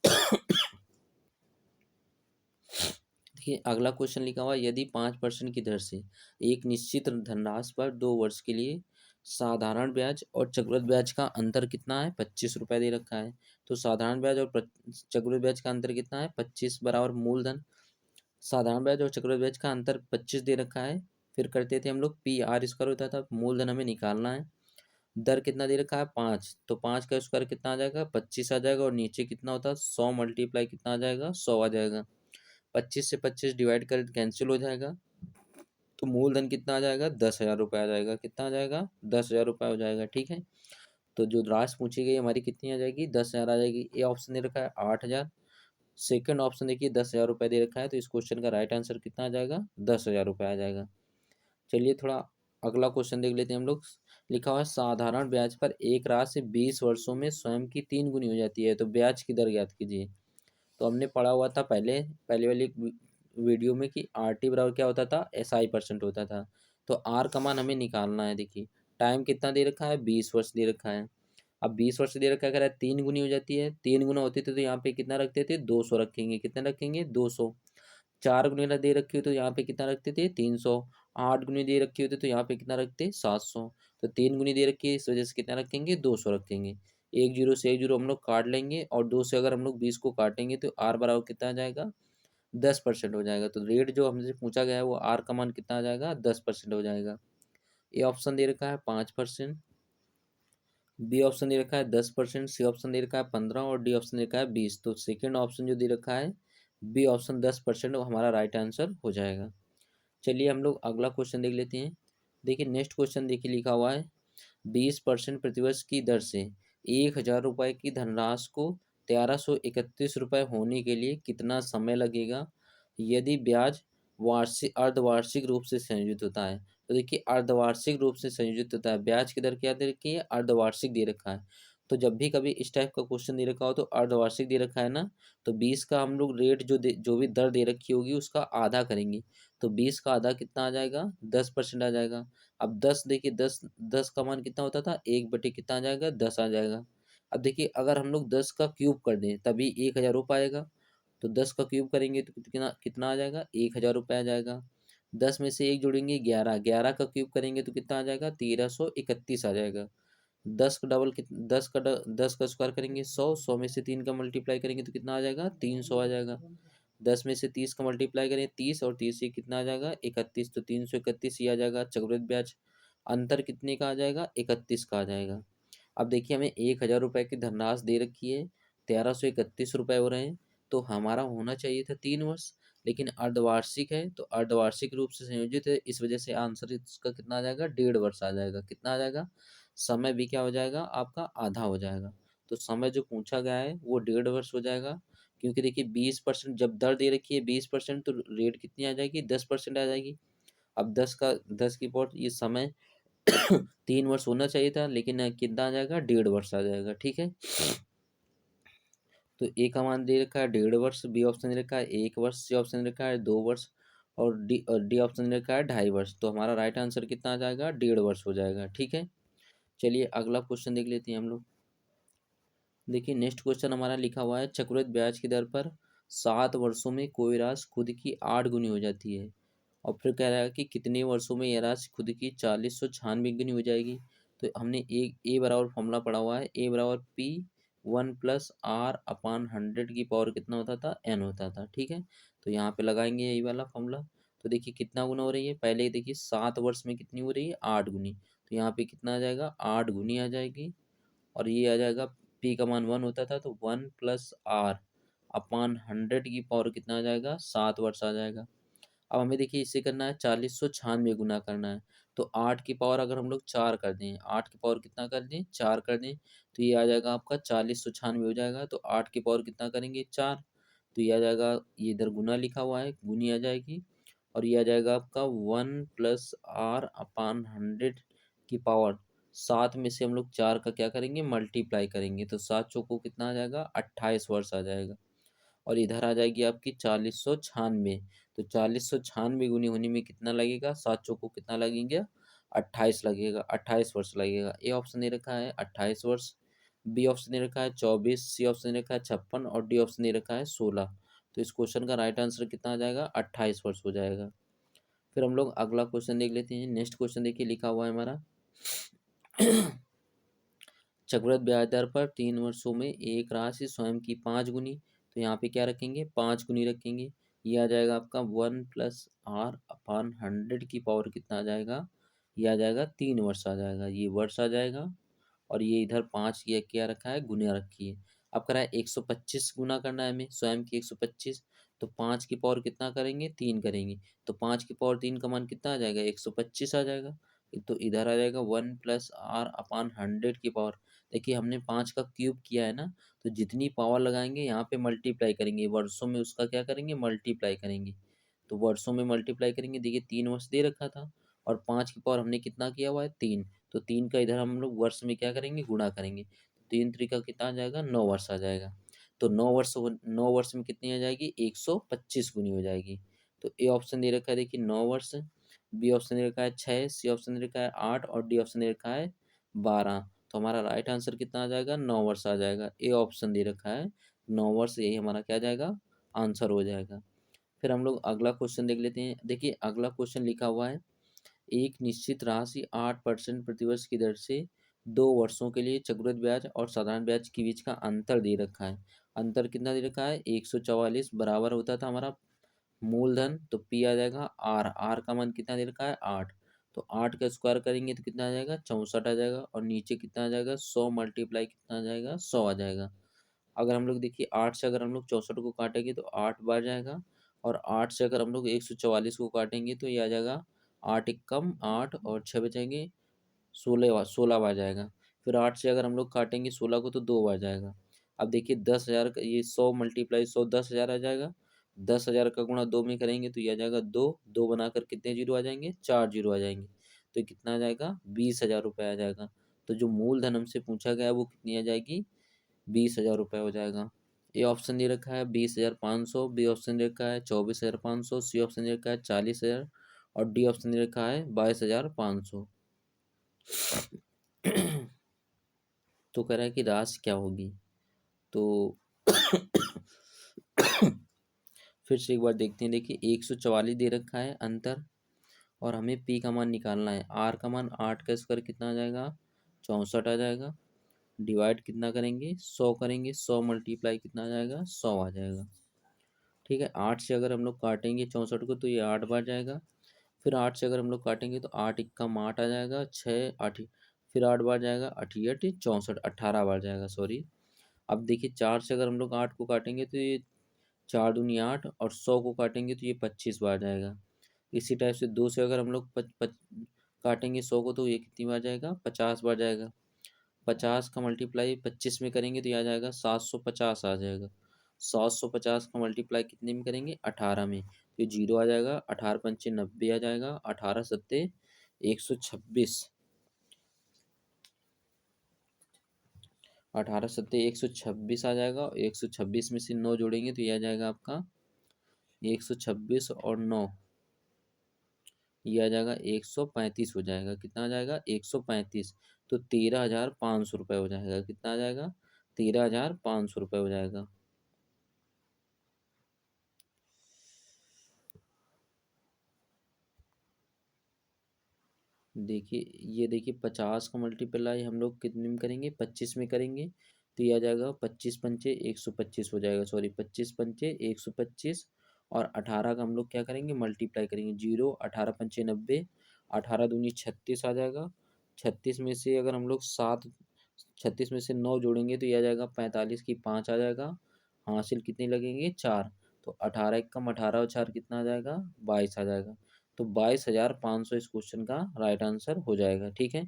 देखिए अगला क्वेश्चन लिखा हुआ है, यदि 5% की दर से एक निश्चित धनराशि पर 2 वर्ष के लिए साधारण ब्याज और चक्रवृद्धि ब्याज का अंतर कितना है? 25 रुपये दे रखा है। तो साधारण ब्याज और चक्रवृद्धि ब्याज का अंतर कितना है? 25 बराबर मूलधन। साधारण ब्याज और चक्रवृद्धि ब्याज का अंतर 25 दे रखा है। फिर करते थे हम लोग पी आर स्क्वायर होता था, मूलधन हमें निकालना है। दर कितना दे रखा है? 5, तो 5 का स्क्वायर कितना आ जाएगा? 25 आ जाएगा, और नीचे कितना होता है? 100 मल्टीप्लाई कितना आ जाएगा? 100 आ जाएगा। 25 से 25 डिवाइड कर कैंसिल हो जाएगा, तो मूलधन कितना आ जाएगा? 10,000 रुपये आ जाएगा। कितना आ जाएगा? 10,000 रुपये हो जाएगा। ठीक है, तो जो राशि पूछी गई हमारी कितनी आ जाएगी? 10,000 आ जाएगी। ए ऑप्शन दे रखा है 8,000, सेकंड ऑप्शन देखिए 10,000 रुपये दे रखा है, तो इस क्वेश्चन का राइट आंसर कितना आ जाएगा? 10,000 रुपये आ जाएगा। चलिए थोड़ा अगला क्वेश्चन देख लेते हैं हम लोग। लिखा हुआ है साधारण ब्याज पर एक राशि 20 वर्षों में स्वयं की 3 गुनी हो जाती है, तो ब्याज की दर ज्ञात कीजिए। तो हमने पढ़ा हुआ था पहले पहले वाली वीडियो में कि आर टी बराबर क्या होता था? SI परसेंट होता था। तो आर का मान हमें निकालना है। देखिए टाइम कितना दे रखा है? 20 वर्ष दे रखा है। अब 20 वर्ष दे रखा है, कह रहा है 3 गुनी हो जाती है। 3 गुना होती थी तो यहाँ पे कितना रखते थे? 200 रखेंगे। कितना रखेंगे? 200। 4 गुनी दे रखी हो तो यहाँ पे कितना रखते थे? 300। 8 गुनी दे रखी होती तो यहाँ पे कितना रखते? 700। तो 3 गुनी दे रखी है, इस वजह से कितना रखेंगे? 200 रखेंगे। एक जीरो से एक जीरो हम लोग काट लेंगे, और 2 से अगर हम लोग 20 को काटेंगे तो आर बराबर कितना आ जाएगा? 10% हो जाएगा। तो रेट जो हमसे पूछा गया है वो आर का मान कितना आ जाएगा? 10% हो जाएगा। ए ऑप्शन दे रखा है 5%, बी ऑप्शन दे रखा है 10%, सी ऑप्शन दे रखा है 15, और डी ऑप्शन दे रखा है 20। तो सेकेंड ऑप्शन जो दे रखा है बी ऑप्शन 10%, वो हमारा राइट आंसर हो जाएगा। चलिए हम लोग अगला क्वेश्चन देख लेते हैं। देखिए नेक्स्ट क्वेश्चन देखिए लिखा हुआ है 20% प्रतिवर्ष की दर से 1,000 रुपये की धनराशि को 1,331 रुपये होने के लिए कितना समय लगेगा यदि ब्याज वार्षिक अर्धवार्षिक रूप से संयोजित होता है? तो देखिए अर्धवार्षिक रूप से संयोजित होता है। ब्याज की दर क्या दे रखी है? अर्धवार्षिक दे रखा है। तो जब भी कभी इस टाइप का क्वेश्चन दे रखा हो तो अर्धवार्षिक दे रखा है ना, तो 20 का हम लोग रेट जो भी दर दे रखी होगी उसका आधा करेंगे। तो 20 का आधा कितना आ जाएगा? 10% आ जाएगा। अब 10 देखिए 10 10 का मान कितना होता था? 1/, कितना आ जाएगा? 10 आ जाएगा। अब देखिए अगर हम लोग 10 का क्यूब कर दें तभी 1,000 रुपये आएगा। तो 10 का क्यूब करेंगे तो कितना कितना आ जाएगा? 1,000 रुपये आ जाएगा। 10 में से एक जोड़ेंगे 11, 11 का क्यूब करेंगे तो कितना आ जाएगा? 1,331 आ जाएगा। 10 का डबल 10 का स्क्वायर करेंगे 100, 100 में से 3 का मल्टीप्लाई करेंगे तो कितना आ जाएगा? 300 आ जाएगा। 10 में से 30 का मल्टीप्लाई करें 30, और 30 से कितना आ जाएगा? 31, तो 331 ही आ जाएगा। चक्रवृद्धि ब्याज अंतर कितने का आ जाएगा? 31 का आ जाएगा। अब देखिए हमें 1,000 रुपये की धनराशि दे रखी है, 1,331 रुपये हो रहे हैं, तो हमारा होना चाहिए था 3 वर्ष, लेकिन अर्धवार्षिक है तो अर्धवार्षिक रूप से संयोजित है, इस वजह से आंसर इसका कितना आ जाएगा? 1.5 वर्ष आ जाएगा। कितना आ जाएगा? समय भी क्या हो जाएगा? आपका आधा हो जाएगा। तो समय जो पूछा गया है वो 1.5 वर्ष हो जाएगा, क्योंकि देखिए 20% जब दर दे रखी है 20%, तो रेट कितनी आ जाएगी? 10% आ जाएगी। अब 10 की पॉट ये समय 3 वर्ष होना चाहिए था, लेकिन कितना आ जाएगा? 1.5 वर्ष आ जाएगा। ठीक है, तो ए का मान दे रखा है 1.5 वर्ष, बी ऑप्शन दे रखा है 1 वर्ष, सी ऑप्शन दे रखा है 2 वर्ष और डी ऑप्शन दे रखा है 2.5 वर्ष। तो हमारा राइट आंसर कितना आ जाएगा, 1.5 वर्ष हो जाएगा। ठीक है, चलिए अगला क्वेश्चन देख लेते हैं हम लोग। देखिए नेक्स्ट क्वेश्चन हमारा लिखा हुआ है, चक्रवृद्धि ब्याज की दर पर 7 वर्षों में कोई राशि खुद की 8 गुनी हो जाती है। और फिर कह रहा है कि कितने वर्षों में यह राशि खुद की 4096 गुनी हो जाएगी। तो हमने एक ए बराबर फॉर्मूला पढ़ा हुआ है, ए बराबर पी 1+r/100 की पावर कितना होता था, एन होता था। ठीक है, तो यहाँ पे लगाएंगे यही वाला फॉर्मूला। तो देखिए कितना गुना हो रही है, पहले देखिए 7 वर्ष में कितनी हो रही है, 8 गुनी। तो यहाँ पे कितना आ जाएगा, 8 गुनी आ जाएगी। और ये आ जाएगा, पी का मान 1 होता था तो 1+r/100 की पावर कितना आ जाएगा, 7 वर्ष आ जाएगा। अब हमें देखिए इसे करना है 4096 गुना करना है। तो 8 की पावर अगर हम लोग 4 कर दें, 8 की पावर कितना कर दें, 4 कर दें, तो ये आ जाएगा आपका 4096 हो जाएगा। तो 8 की पावर कितना करेंगे, 4। तो ये आ जाएगा, ये इधर गुना लिखा हुआ है, गुनी आ जाएगी। और ये आ जाएगा आपका 1+r/100 की पावर 7 में से हम लोग 4 का क्या करेंगे, मल्टीप्लाई करेंगे। तो 7 चौको कितना आ जाएगा, 28 वर्ष आ जाएगा। और इधर आ जाएगी आपकी 4096। तो 4096 गुनी होने में कितना लगेगा, 7 चौको कितना लगेंगे, 28 लगेगा, 28 वर्ष लगेगा। ए ऑप्शन दे रखा है 28 वर्ष, बी ऑप्शन दे रखा है 24, सी ऑप्शन दे रखा है 56 और डी ऑप्शन दे रखा है 16। तो इस क्वेश्चन का राइट आंसर कितना आ जाएगा, 28 वर्ष हो जाएगा। फिर हम लोग अगला क्वेश्चन देख लेते हैं। नेक्स्ट क्वेश्चन देखिए लिखा हुआ है हमारा, चक्रवृद्धि ब्याज दर पर 3 वर्षों में एक राशि स्वयं की 5 गुनी। तो यहाँ पे क्या रखेंगे, 5 गुनी रखेंगे। ये आ जाएगा आपका 1+r/100 की पावर कितना आ जाएगा, ये आ जाएगा 3 वर्ष आ जाएगा, ये वर्ष आ जाएगा। और ये इधर 5 ये क्या रखा है, गुना रखी है। अब करा है 125 गुना करना है हमें स्वयं की 125। तो 5 की पावर कितना करेंगे, 3 करेंगे। तो 5 की पावर 3 का मान कितना आ जाएगा, 125 आ जाएगा। तो इधर आ जाएगा 1+r/100 की पावर। देखिए हमने 5 का क्यूब किया है ना, तो जितनी पावर लगाएंगे यहाँ पे मल्टीप्लाई करेंगे, वर्षों में उसका क्या करेंगे, मल्टीप्लाई करेंगे। तो वर्षों में मल्टीप्लाई करेंगे, देखिए 3 वर्ष दे रखा था और 5 की पावर हमने कितना किया हुआ है, 3। तो 3 का इधर हम लोग वर्ष में क्या करेंगे, गुणा करेंगे। 3 3 का कितना आ जाएगा, 9 वर्ष आ जाएगा। तो 9 वर्ष में कितनी आ जाएगी, 125 गुनी हो जाएगी। तो ए ऑप्शन दे रखा है देखिए 9 वर्ष, बी ऑप्शन दे रखा है 6, सी ऑप्शन दे रखा है 8 और डी ऑप्शन दे रखा है 12। तो हमारा राइट आंसर कितना आ जाएगा, 9 वर्ष आ जाएगा। ए ऑप्शन दे रखा है 9 वर्ष, यही हमारा क्या जाएगा, आंसर हो जाएगा। फिर हम लोग अगला क्वेश्चन देख लेते हैं। देखिए अगला क्वेश्चन लिखा हुआ है, एक निश्चित राशि 8% प्रतिवर्ष की दर से 2 वर्षों के लिए चक्रवृद्धि ब्याज और साधारण ब्याज के बीच का अंतर दे रखा है। अंतर कितना दे रखा है, 144 बराबर होता था हमारा मूलधन। तो पी आ जाएगा आर, आर का मान कितना दे रखा है, 8। तो 8 का स्क्वायर करेंगे तो कितना आ जाएगा, 64 आ जाएगा। और नीचे कितना आ जाएगा, 100 मल्टीप्लाई कितना आ जाएगा, 100 आ जाएगा। अगर हम लोग देखिए 8 से अगर हम लोग 64 को काटेंगे तो 8 बार जाएगा। और 8 से अगर हम लोग 144 को काटेंगे तो ये आ जाएगा 8 एकम 8 और 6 बचेंगे, 16 बार जाएगा। फिर 8 से अगर हम लोग काटेंगे 16 को तो 2 बार जाएगा। अब देखिए 10,000 का ये 100 मल्टीप्लाई 100 10,000 आ जाएगा। 10,000 का गुणा 2 में करेंगे तो ये आ जाएगा 2, 2 बनाकर कितने जीरो आ जाएंगे, 4 जीरो आ जाएंगे। तो ये कितना आ जाएगा, 20,000 रुपये आ जाएगा। तो जो मूलधन हमसे पूछा गया है वो कितनी आ जाएगी, 20,000 रुपये हो जाएगा। ए ऑप्शन दे रखा है 20,500, बी ऑप्शन दे रखा है 24,500, सी ऑप्शन दे रखा है 40,000 और डी ऑप्शन दे रखा है 22,500। तो कह रहा है कि राशि क्या होगी। तो फिर से एक बार देखते हैं। देखिए 144 दे रखा है अंतर, और हमें पी का मान निकालना है। आर का मान 8 का स्क्वायर कितना आ जाएगा, 64 आ जाएगा। डिवाइड कितना करेंगे, 100 करेंगे, 100 मल्टीप्लाई कितना आ जाएगा, 100 आ जाएगा। ठीक है, 8 से अगर हम लोग काटेंगे 64 को तो ये 8 बार जाएगा। फिर 8 से अगर हम लोग काटेंगे तो 8 इक्कम 8 आ जाएगा, 6 8, फिर 8 बार जाएगा, 8 8 64, 18 बार जाएगा, सॉरी। अब देखिए 4 से अगर हम लोग 8 को काटेंगे तो ये 4 दूनी 8 और 100 को काटेंगे तो ये 25 बार जाएगा। इसी टाइप से 2 से अगर हम लोग काटेंगे 100 को तो ये कितनी बार जाएगा, 50 बार जाएगा। 50 का मल्टीप्लाई 25 में करेंगे तो ये आ जाएगा 750 आ जाएगा। 750 का मल्टीप्लाई कितने में करेंगे, 18 में, तो ये जीरो आ जाएगा। 18 पंचे 90 आ जाएगा, 18 सत्ते 126। 18 सत्ते 126 आ जाएगा, 126 में से 9 जोड़ेंगे तो ये आ जाएगा आपका 126 और 9, ये आ जाएगा 135 हो जाएगा। कितना आ जाएगा? 135। तो 13,500 रुपये हो जाएगा। कितना आ जाएगा? 13,500 रुपये हो जाएगा। देखिए, ये देखिए 50 का मल्टीप्लाई हम लोग कितने में करेंगे? 25 में करेंगे। तो ये आ जाएगा 25 पंचे 125 हो जाएगा, सॉरी 25 पंचे 125। और 18 का हम लोग क्या करेंगे? मल्टीप्लाई करेंगे। 0, 18 पंचे 90, 18 दूनी 36 आ जाएगा। 36 में से अगर हम लोग 7, 36 में से 9 जोड़ेंगे तो ये आ जाएगा 45 की 5 आ जाएगा। हासिल कितने लगेंगे? 4। तो 18 एकम 18 और 4 कितना आ जाएगा? 22 आ जाएगा। तो 22,500 इस क्वेश्चन का राइट आंसर हो जाएगा। ठीक है,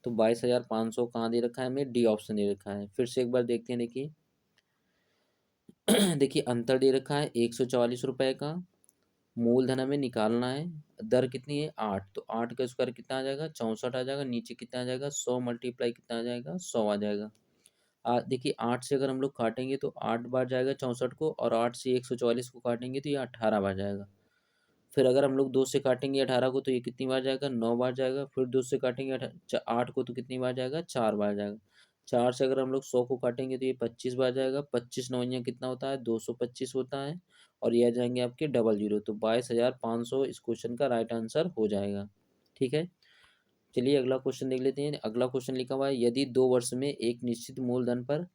तो 22,500 कहाँ दे रखा है? हमें डी ऑप्शन दे रखा है। फिर से एक बार देखते हैं। देखिए देखिए अंतर दे रखा है 144 रुपये का। मूलधन हमें निकालना है। दर कितनी है? 8। तो 8 का स्क्वायर कितना आ जाएगा? 64 आ जाएगा। नीचे कितना आ जाएगा? 100 मल्टीप्लाई कितना आ जाएगा? 100 आ जाएगा। देखिए 8 से अगर हम लोग काटेंगे तो 8 बार जाएगा 64 को, और 8 से 144 को काटेंगे तो ये 18 बार जाएगा। फिर अगर हम लोग 2 से काटेंगे 18 को तो ये कितनी बार जाएगा? 9 बार जाएगा। फिर 2 से काटेंगे 8 को तो कितनी बार जाएगा? 4 बार जाएगा। 4 से अगर हम लोग 100 को काटेंगे तो ये 25 बार जाएगा। 25 नौइयाँ कितना होता है? 225 होता है। और ये आ जाएंगे आपके डबल जीरो। तो 22,500 इस क्वेश्चन का राइट आंसर हो जाएगा। ठीक है, चलिए अगला क्वेश्चन देख लेते हैं। अगला क्वेश्चन लिखा हुआ है, यदि 2 वर्ष में एक निश्चित मूलधन पर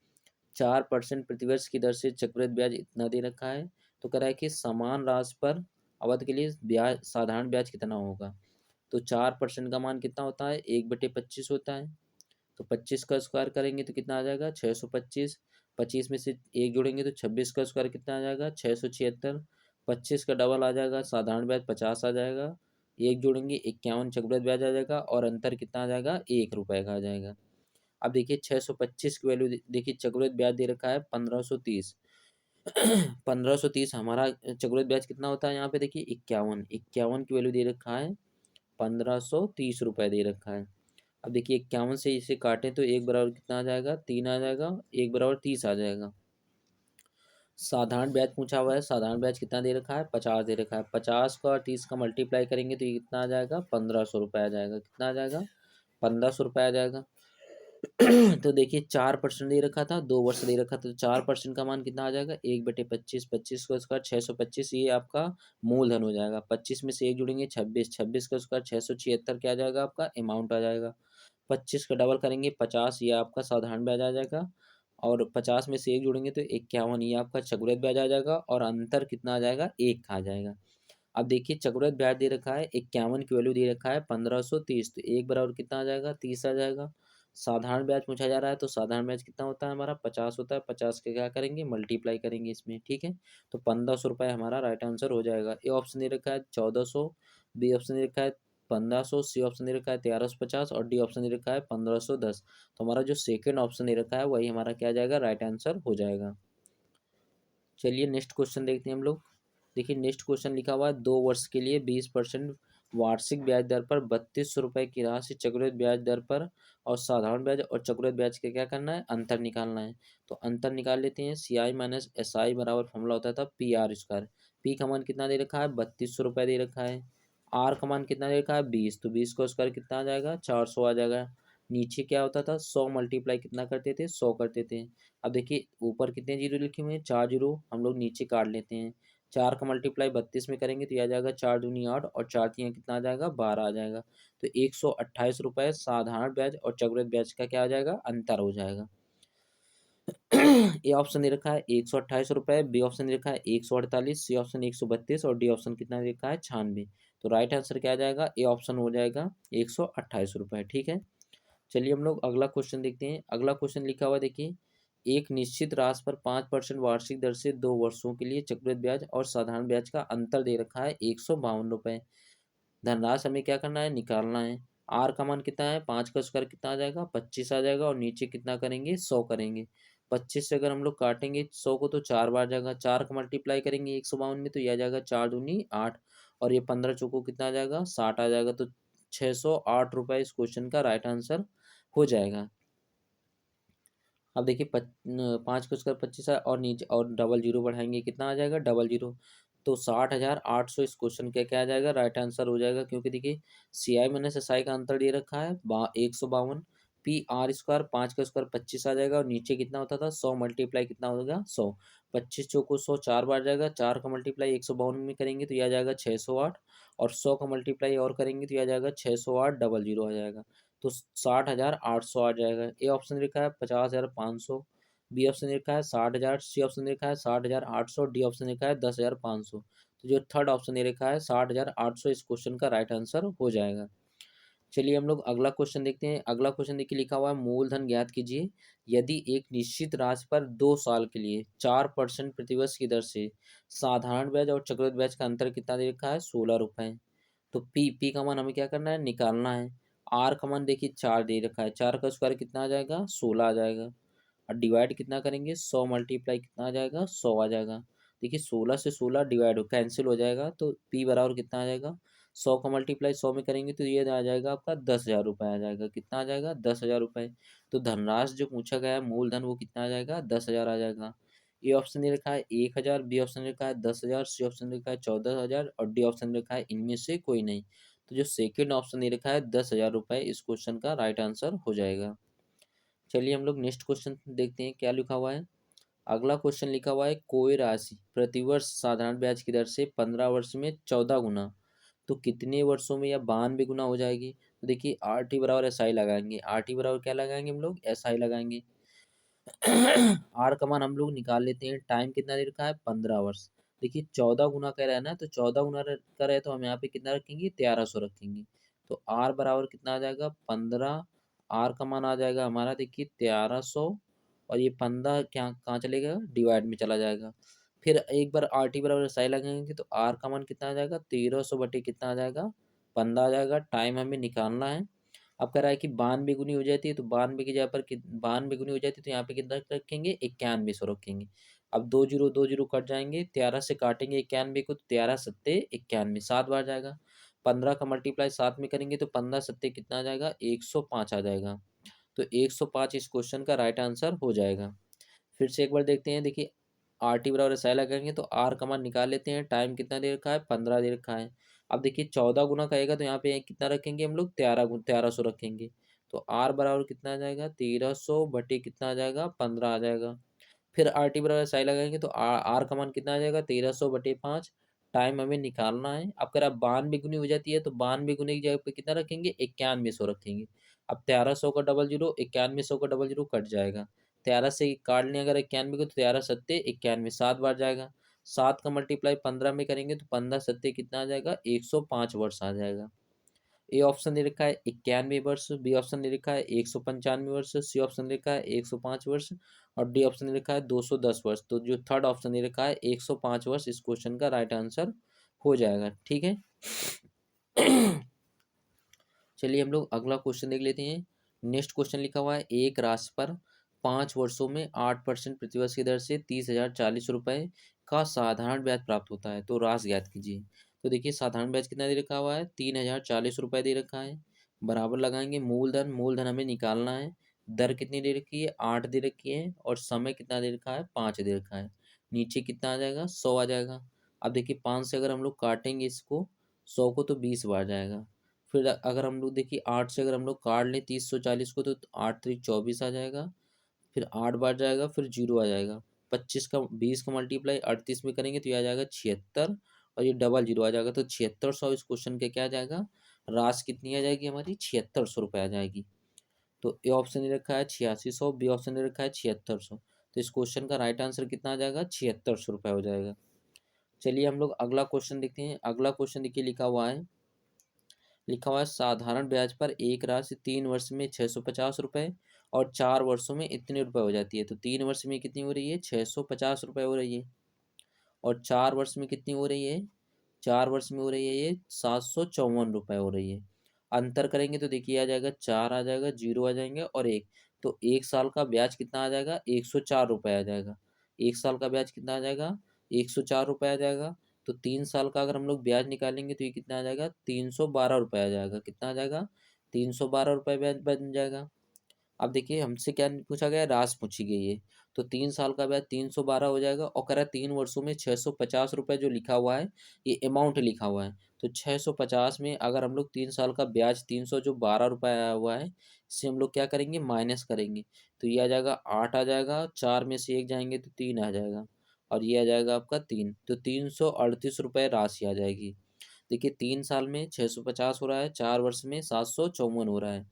4% प्रतिवर्ष की दर से चक्रवृद्धि ब्याज इतना दे रखा है, तो कह रहा है कि समान राशि पर अवधि के लिए ब्याज, साधारण ब्याज कितना होगा? तो 4% का मान कितना होता है? 1/25 होता है। तो 25 का स्क्वायर करेंगे तो कितना आ जाएगा? 625। 25 में से एक जोड़ेंगे तो 26 का स्क्वायर कितना आ जाएगा? 676। 25 का डबल आ जाएगा, साधारण ब्याज 50 आ जाएगा। एक जोड़ेंगे 51 चक्रवृद्धि ब्याज आ जाएगा, और अंतर कितना आ जाएगा? 1 रुपये का आ जाएगा। अब देखिए 625 की वैल्यू देखिए, चक्रवृद्धि ब्याज दे रखा है 1530। 1530 हमारा चक्रवृद्धि ब्याज कितना होता है? यहाँ पे देखिए 51, 51 की वैल्यू दे रखा है 1530 रुपये दे रखा है। अब देखिए 51 से इसे काटें तो एक बराबर कितना आ जाएगा? 3 आ जाएगा। एक बराबर 30 आ जाएगा। साधारण ब्याज पूछा हुआ है। साधारण ब्याज कितना दे रखा है? 50 दे रखा है। 50 का और 30 का मल्टीप्लाई करेंगे तो ये कितना आ जाएगा? 1500 रुपये आ जाएगा। कितना आ जाएगा? 1500 रुपये आ जाएगा। तो देखिए 4% दे रखा था, 2 वर्ष दे रखा था, तो 4% का मान कितना आ जाएगा? 1/25। 25 का स्क्वायर 625, ये आपका मूलधन हो जाएगा। 25 में से एक जुड़ेंगे 26, 26 का स्क्वायर 676 क्या आ जाएगा? आपका अमाउंट आ जाएगा। 25 का डबल करेंगे 50, ये आपका साधारण ब्याज आ जाएगा। और 50 में से एक जोड़ेंगे तो 51, ये आपका चक्रवृद्धि ब्याज आ जाएगा। और अंतर कितना आ जाएगा? 1 आ जाएगा। अब देखिए चक्रवृद्धि ब्याज दे रखा है 51 की वैल्यू दे रखा है 1530, तो एक बराबर कितना आ जाएगा? 30 आ जाएगा। साधारण ब्याज पूछा जा रहा है तो साधारण ब्याज कितना होता है हमारा? 50 होता है। 50 के क्या करेंगे? मल्टीप्लाई करेंगे इसमें। ठीक है, तो 1500 रुपये हमारा राइट आंसर हो जाएगा। ए ऑप्शन दे रखा है 1400, बी ऑप्शन दे रखा है 1500, सी ऑप्शन दे रखा है 1350, और डी ऑप्शन दे रखा है 1510। तो हमारा जो सेकेंड ऑप्शन दे रखा है वही हमारा क्या जाएगा? राइट आंसर हो जाएगा। चलिए नेक्स्ट क्वेश्चन देखते हैं हम लोग। देखिए नेक्स्ट क्वेश्चन लिखा हुआ है, 2 वर्ष के लिए 20% वार्षिक ब्याज दर पर 3200 रुपये की राशि चक्रवृद्धि ब्याज दर पर, और साधारण ब्याज और चक्रवृद्धि ब्याज का क्या करना है? अंतर निकालना है। तो अंतर निकाल लेते हैं। CI - SI बराबर फॉर्मूला होता था PR²। पी का मान कितना दे रखा है? 3200 रुपये दे रखा है। आर का मान कितना दे रखा है? 20। तो 20 का स्क्वायर कितना आ जाएगा? 400 आ जाएगा। नीचे क्या होता था? 100 मल्टीप्लाई कितना करते थे? 100 करते थे। अब देखिए ऊपर कितने जीरो लिखे हुए हैं? 4 जीरो। हम लोग नीचे काट लेते हैं। 4 का मल्टीप्लाई 32 में करेंगे तो यह आ जाएगा 4 दूनी 8, और 4 तियाँ कितना आ जाएगा? 12 आ जाएगा। तो 128 रुपये साधारण ब्याज और चक्रवृद्धि ब्याज का क्या आ जाएगा? अंतर हो जाएगा। ए ऑप्शन दे रखा है 128 रुपये, बी ऑप्शन दे रखा है 148, सी ऑप्शन 132, और डी ऑप्शन कितना दे रखा है? 96। तो राइट आंसर क्या आ जाएगा? ए ऑप्शन हो जाएगा 128 रुपये। ठीक है, चलिए हम लोग अगला क्वेश्चन देखते हैं। अगला क्वेश्चन लिखा हुआ है, देखिए एक निश्चित राशि पर 5% वार्षिक दर से 2 वर्षों के लिए चक्रवृद्धि ब्याज और साधारण ब्याज का अंतर दे रखा है 152 रुपये। धनराशि हमें क्या करना है? निकालना है। आर का मान कितना है? 5 का स्क्वायर कितना आ जाएगा? 25 आ जाएगा। और नीचे कितना करेंगे? 100 करेंगे। 25 से अगर हम लोग काटेंगे 100 को तो 4 बार जाएगा। 4 का मल्टीप्लाई करेंगे 152 में तो यह आ जाएगा 4 दूनी 8, और ये 15 चौको कितना आ जाएगा? 60 आ जाएगा। तो 608 रुपये इस क्वेश्चन का राइट आंसर हो जाएगा। अब देखिए 5 को स्क्वायर 25 है, और नीचे और डबल जीरो बढ़ाएंगे कितना आ जाएगा डबल जीरो। तो 60,800 इस क्वेश्चन का क्या आ जाएगा राइट आंसर हो जाएगा, क्योंकि देखिए सी आई माइनस एस आई का आंसर दे रखा है 152। पी आर स्क्वायर 5 का स्क्वायर 25 आ जाएगा, और नीचे कितना होता था 100 मल्टीप्लाई कितना होगा 100। 25 चौको 100 चार बार जाएगा, 4 का मल्टीप्लाई 152 में करेंगे तो यह आ जाएगा 608, और 100 का मल्टीप्लाई और करेंगे तो यह आ जाएगा 608 डबल जीरो आ जाएगा। तो 60,800 आ जाएगा। ए ऑप्शन लिखा है 50,500, बी ऑप्शन लिखा है 60,000, सी ऑप्शन लिखा है 60,800, डी ऑप्शन लिखा है 10,500। तो जो थर्ड ऑप्शन ये लिखा है 60,800 इस क्वेश्चन का राइट आंसर हो जाएगा। चलिए हम लोग अगला क्वेश्चन देखते हैं। अगला क्वेश्चन देखिए लिखा हुआ है मूलधन ज्ञात कीजिए यदि एक निश्चित राशि पर 2 साल के लिए 4% प्रतिवर्ष की दर से साधारण ब्याज और चक्रवृद्धि ब्याज का अंतर कितना दे रखा है 16 रुपए। तो पी का मान हमें क्या करना है निकालना है। आर का मान देखिए 4 दे रखा है, 4 का स्क्वायर कितना आ जाएगा 16 आ जाएगा, और डिवाइड कितना करेंगे 100 मल्टीप्लाई कितना आ जाएगा 100 आ जाएगा। देखिए 16 से 16 डिवाइड हो कैंसिल हो जाएगा, तो पी बराबर कितना आ जाएगा 100 का मल्टीप्लाई 100 में करेंगे तो ये आ जाएगा आपका 10,000 रुपये आ जाएगा। कितना आ जाएगा 10,000 रुपये। तो धनराशि जो पूछा गया है मूलधन वो कितना आ जाएगा 10,000 आ जाएगा। ए ऑप्शन दे रखा है 1,000, बी ऑप्शन लिखा है 10,000, सी ऑप्शन लिखा है 14,000, और डी ऑप्शन लिखा है इनमें से कोई नहीं। तो जो सेकेंड ऑप्शन दे रखा है 10,000 रुपये इस क्वेश्चन का राइट आंसर हो जाएगा। चलिए हम लोग नेक्स्ट क्वेश्चन देखते हैं क्या लिखा हुआ है। अगला क्वेश्चन लिखा हुआ है कोई राशि प्रतिवर्ष साधारण ब्याज की दर से 15 वर्ष में 14 गुना, तो कितने वर्षों में यह 92 गुना हो जाएगी। तो देखिए आर टी बराबर एस आई लगाएंगे, आर टी बराबर क्या लगाएंगे हम लोग एस आई लगाएंगे। आर का मान हम लोग निकाल लेते हैं, टाइम कितना दे रखा है 15 वर्ष। देखिए 14 गुना का रहना है, तो 14 गुना का रहे तो हम यहाँ पे कितना रखेंगे 1300 रखेंगे। तो आर बराबर कितना आ जाएगा 15। आर का मान आ जाएगा हमारा देखिए 1300, और ये 15 क्या कहाँ चलेगा डिवाइड में चला जाएगा। फिर एक बार आर टी बराबर साई लगाएंगे तो आर का मान कितना आ जाएगा 1300 बटे कितना आ जाएगा 15 आ जाएगा। टाइम हमें निकालना है। अब कह रहा है कि 92 गुनी हो जाती है, तो 92 की जगह पर 92 गुनी हो जाती है तो यहाँ पे कितना रखेंगे 9100 रखेंगे। अब दो जीरो कट जाएंगे, 13 से काटेंगे 91 को तो 13 सत्ते 91 7 बार जाएगा। 15 का मल्टीप्लाई 7 में करेंगे तो 15 सत्ते कितना आ जाएगा 105 आ जाएगा। तो 105 इस क्वेश्चन का राइट आंसर हो जाएगा। फिर से एक बार देखते हैं। देखिए आर टी बराबर एस आई लगाएंगे तो आर का मान निकाल लेते हैं। टाइम कितना दे रखा है 15 दे रखा है। अब देखिए 14 गुना कहेगा तो यहाँ पे कितना रखेंगे हम लोग 1300 रखेंगे। तो आर बराबर कितना आ जाएगा 1300 बटे कितना आ जाएगा 15 आ जाएगा। फिर आर टी बराबर साई लगाएंगे तो आर का मान कितना आ जाएगा 1300 बटे 5। टाइम हमें निकालना है। अब अगर आप 92 गुनी हो जाती है तो 92 गुने की जगह पे कितना रखेंगे 9100 रखेंगे। अब 1300 का डबल जीरो 9100 का डबल जीरो कट जाएगा। 13 से काट लें अगर 91 को तो 13 सत्ते 91 7 बार जाएगा। 7 का मल्टीप्लाई 15 में करेंगे तो 15 सत्ते कितना आ जाएगा 105 वर्ष आ जाएगा। ए ऑप्शन दे रखा है 91 वर्ष, बी ऑप्शन दे रखा है 195 वर्ष, सी ऑप्शन दे रखा है 105 वर्ष, और डी ऑप्शन दे रखा है 210 वर्ष। तो जो थर्ड ऑप्शन दे रखा है 105 वर्ष इस क्वेश्चन का राइट आंसर हो जाएगा। ठीक है। चलिए हम लोग अगला क्वेश्चन देख लेते हैं। नेक्स्ट क्वेश्चन लिखा हुआ है एक राशि पर 5 वर्षों में 8% प्रतिवर्ष की दर से 30,040 रुपये का साधारण ब्याज प्राप्त होता है, तो राशि ज्ञात कीजिए। तो देखिए साधारण ब्याज कितना दे रखा हुआ है 3,040 रुपये दे रखा है। बराबर लगाएंगे मूलधन, मूलधन हमें निकालना है। दर कितनी दे रखी है 8 दे रखी है, और समय कितना दे रखा है 5 दे रखा है। नीचे कितना आ जाएगा 100 आ जाएगा। अब देखिए 5 से अगर हम लोग काटेंगे इसको 100 को तो 20 बार जाएगा। फिर अगर हम लोग देखिए 8 से अगर हम लोग काट लें 30,040 को तो 8 3 24 आ जाएगा। फिर 8 बार जाएगा, फिर जीरो आ जाएगा। 25 का 20 का मल्टीप्लाई 38 में करेंगे तो ये आ जाएगा 76, और ये डबल जीरो आ जाएगा। तो 7600 इस क्वेश्चन के क्या आ जाएगा राशि कितनी आ जाएगी हमारी 7600 रुपये आ जाएगी। तो ए ऑप्शन दे रखा है 8600, बी ऑप्शन दे रखा है 7600। तो इस क्वेश्चन का राइट आंसर कितना आ जाएगा 7600 रुपये हो जाएगा। चलिए हम लोग अगला क्वेश्चन देखते हैं। अगला क्वेश्चन देखिए लिखा हुआ है साधारण ब्याज पर एक राशि 3 वर्ष में 650 रुपये और 4 वर्षों में इतने रुपए हो जाती है। तो 3 वर्ष में कितनी हो रही है 650 रुपये हो रही है, और 4 वर्ष में कितनी हो रही है 4 वर्ष में हो रही है ये 754 रुपये हो रही है। अंतर करेंगे तो देखिए आ जाएगा 4 आ जाएगा, जीरो आ जाएंगे और एक। तो 1 साल का ब्याज कितना आ जाएगा 104 रुपये आ जाएगा। 1 साल का ब्याज कितना आ जाएगा 104 रुपये आ जाएगा। तो 3 साल का अगर हम लोग ब्याज निकालेंगे तो ये कितना आ जाएगा 312 रुपये आ जाएगा। कितना आ जाएगा 312 रुपये ब्याज बन जाएगा। अब देखिए हमसे क्या पूछा गया है, राशि पूछी गई है। तो 3 साल का ब्याज 312 हो जाएगा और कह रहा है 3 वर्षों में ₹650 जो लिखा हुआ है, ये अमाउंट लिखा हुआ है। तो 650 में अगर हम लोग 3 साल का ब्याज 300 जो ₹12 आया हुआ है, इससे हम लोग क्या करेंगे, माइनस करेंगे। तो ये आ जाएगा 8 आ जाएगा, 4 में से 1 जाएँगे तो 3 आ जाएगा और ये आ जाएगा आपका 3। तो ₹338 राशि आ जाएगी। देखिए 3 साल में 650 हो रहा है, 4 वर्ष में 754 हो रहा है।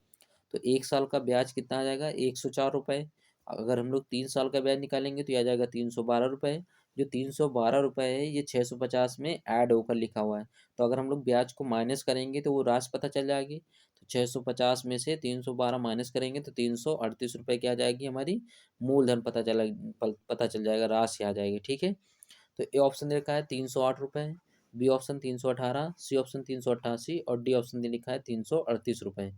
तो 1 साल का ब्याज कितना आ जाएगा, ₹104। अगर हम लोग 3 साल का ब्याज निकालेंगे तो ये आ जाएगा ₹312। जो ₹312 है ये 650 में ऐड होकर लिखा हुआ है। तो अगर हम लोग ब्याज को माइनस करेंगे तो वो राशि पता चल जाएगी। तो 650 में से 312 माइनस करेंगे तो ₹338 क्या आ जाएगी हमारी, मूलधन पता चल जाएगा, राशि आ जाएगी, ठीक है। तो ए ऑप्शन दे रखा है ₹308, बी ऑप्शन 318, सी ऑप्शन 388 और डी ऑप्शन दे लिखा है ₹338।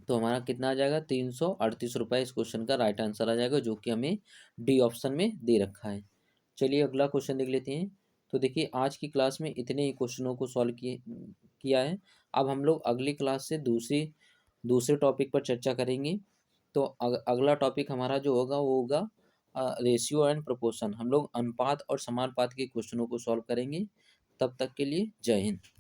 तो हमारा कितना आ जाएगा, ₹338 इस क्वेश्चन का राइट आंसर आ जाएगा, जो कि हमें डी ऑप्शन में दे रखा है। चलिए अगला क्वेश्चन देख लेते हैं। तो देखिए आज की क्लास में इतने ही क्वेश्चनों को सॉल्व किया है। अब हम लोग अगली क्लास से दूसरे टॉपिक पर चर्चा करेंगे। तो अगला टॉपिक हमारा जो होगा वो होगा रेशियो एंड प्रोपोर्शन। हम लोग अनुपात और समानुपात के क्वेश्चनों को सॉल्व करेंगे। तब तक के लिए जय हिंद।